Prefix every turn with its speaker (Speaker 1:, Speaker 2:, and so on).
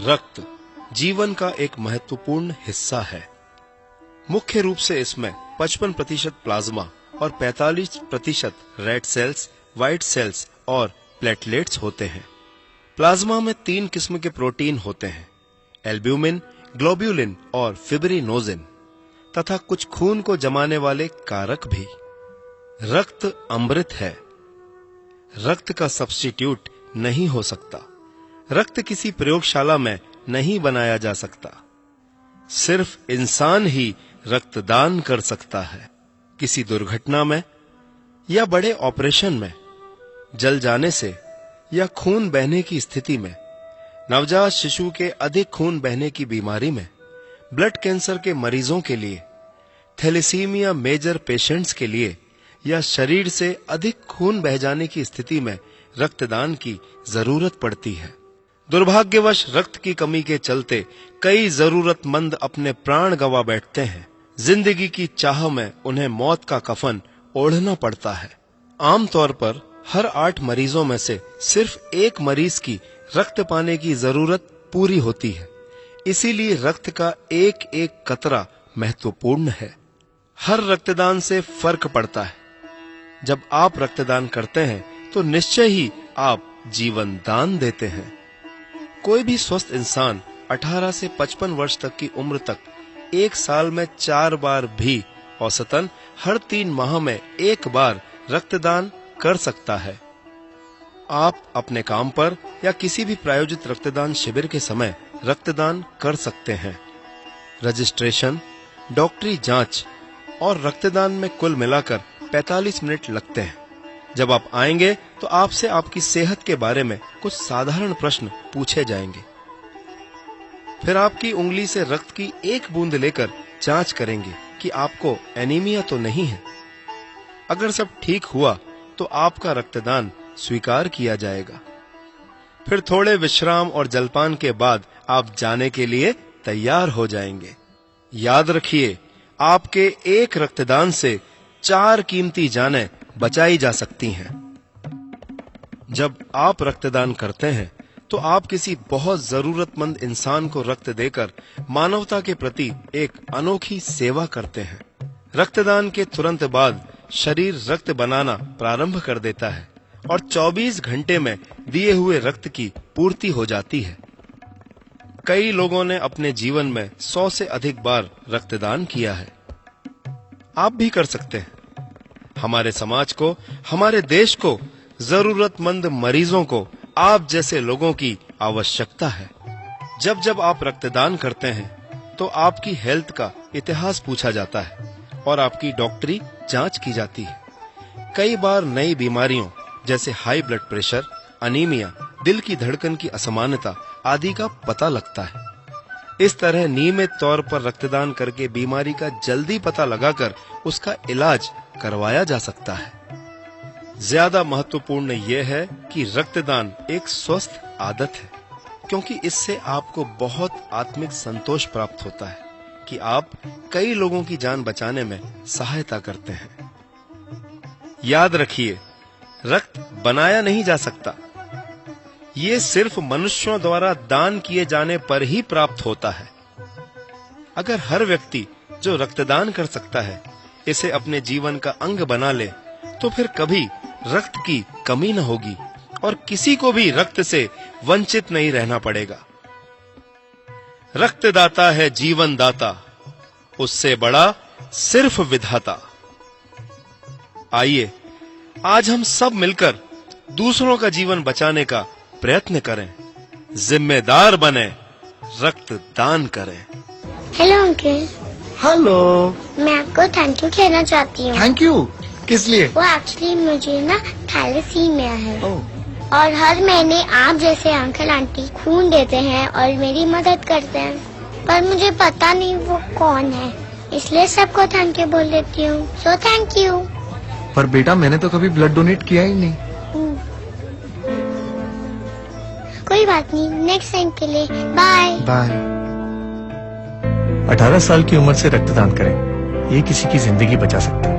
Speaker 1: रक्त जीवन का एक महत्वपूर्ण हिस्सा है। मुख्य रूप से इसमें 55% प्लाज्मा और 45% रेड सेल्स, व्हाइट सेल्स और प्लेटलेट्स होते हैं। प्लाज्मा में 3 किस्म के प्रोटीन होते हैं, एल्ब्यूमिन, ग्लोब्यूलिन और फिब्रिनोजिन, तथा कुछ खून को जमाने वाले कारक भी। रक्त अमृत है। रक्त का सब्स्टिट्यूट नहीं हो सकता। रक्त किसी प्रयोगशाला में नहीं बनाया जा सकता। सिर्फ इंसान ही रक्तदान कर सकता है। किसी दुर्घटना में या बड़े ऑपरेशन में, जल जाने से या खून बहने की स्थिति में, नवजात शिशु के अधिक खून बहने की बीमारी में, ब्लड कैंसर के मरीजों के लिए, थैलेसीमिया मेजर पेशेंट्स के लिए या शरीर से अधिक खून बह जाने की स्थिति में रक्तदान की जरूरत पड़ती है। दुर्भाग्यवश रक्त की कमी के चलते कई जरूरतमंद अपने प्राण गंवा बैठते हैं। जिंदगी की चाह में उन्हें मौत का कफन ओढ़ना पड़ता है। आमतौर पर हर 8 मरीजों में से सिर्फ 1 मरीज की रक्त पाने की जरूरत पूरी होती है। इसीलिए रक्त का एक एक कतरा महत्वपूर्ण है। हर रक्तदान से फर्क पड़ता है। जब आप रक्तदान करते हैं तो निश्चय ही आप जीवन दान देते हैं। कोई भी स्वस्थ इंसान 18 से 55 वर्ष तक की उम्र तक 1 साल में 4 बार भी औसतन हर 3 माह में 1 बार रक्तदान कर सकता है। आप अपने काम पर या किसी भी प्रायोजित रक्तदान शिविर के समय रक्तदान कर सकते हैं। रजिस्ट्रेशन, डॉक्टरी जांच और रक्तदान में कुल मिलाकर 45 मिनट लगते हैं। जब आप आएंगे तो आपसे आपकी सेहत के बारे में कुछ साधारण प्रश्न पूछे जाएंगे। फिर आपकी उंगली से रक्त की 1 बूंद लेकर जांच करेंगे कि आपको एनीमिया तो नहीं है। अगर सब ठीक हुआ तो आपका रक्तदान स्वीकार किया जाएगा। फिर थोड़े विश्राम और जलपान के बाद आप जाने के लिए तैयार हो जाएंगे। याद रखिए, आपके एक रक्तदान से 4 कीमती जानें बचाई जा सकती हैं। जब आप रक्तदान करते हैं तो आप किसी बहुत जरूरतमंद इंसान को रक्त देकर मानवता के प्रति एक अनोखी सेवा करते हैं। रक्तदान के तुरंत बाद शरीर रक्त बनाना प्रारंभ कर देता है और 24 घंटे में दिए हुए रक्त की पूर्ति हो जाती है। कई लोगों ने अपने जीवन में 100 से अधिक बार रक्तदान किया है। आप भी कर सकते हैं। हमारे समाज को, हमारे देश को, जरूरतमंद मरीजों को आप जैसे लोगों की आवश्यकता है। जब जब आप रक्तदान करते हैं तो आपकी हेल्थ का इतिहास पूछा जाता है और आपकी डॉक्टरी जांच की जाती है। कई बार नई बीमारियों जैसे हाई ब्लड प्रेशर, अनीमिया, दिल की धड़कन की असमानता आदि का पता लगता है। इस तरह नियमित तौर पर रक्तदान करके बीमारी का जल्दी पता लगाकर उसका इलाज करवाया जा सकता है। ज्यादा महत्वपूर्ण यह है कि रक्तदान एक स्वस्थ आदत है, क्योंकि इससे आपको बहुत आत्मिक संतोष प्राप्त होता है कि आप कई लोगों की जान बचाने में सहायता करते हैं। याद रखिए, रक्त बनाया नहीं जा सकता। ये सिर्फ मनुष्यों द्वारा दान किए जाने पर ही प्राप्त होता है। अगर हर व्यक्ति जो रक्तदान कर सकता है इसे अपने जीवन का अंग बना ले तो फिर कभी रक्त की कमी न होगी और किसी को भी रक्त से वंचित नहीं रहना पड़ेगा। रक्तदाता है जीवन दाता, उससे बड़ा सिर्फ विधाता। आइए आज हम सब मिलकर दूसरों का जीवन बचाने का प्रयत्न करें, जिम्मेदार बने, रक्तदान करें।
Speaker 2: Hello uncle.
Speaker 3: हेलो।
Speaker 2: मैं आपको थैंक यू कहना चाहती हूँ।
Speaker 3: थैंक यू किस लिए?
Speaker 2: वो एक्चुअली मुझे ना थैलेसीमिया है
Speaker 3: oh.
Speaker 2: और हर महीने आप जैसे अंकल आंटी खून देते हैं और मेरी मदद करते हैं, पर मुझे पता नहीं वो कौन है, इसलिए सबको थैंक यू बोल देती हूँ। So thank you.
Speaker 3: पर बेटा, मैंने तो कभी ब्लड डोनेट किया ही नहीं।
Speaker 2: कोई बात नहीं, नेक्स्ट टाइम के लिए बाय
Speaker 3: बाय। 18 साल की उम्र से रक्तदान करें, ये किसी की जिंदगी बचा सकता है।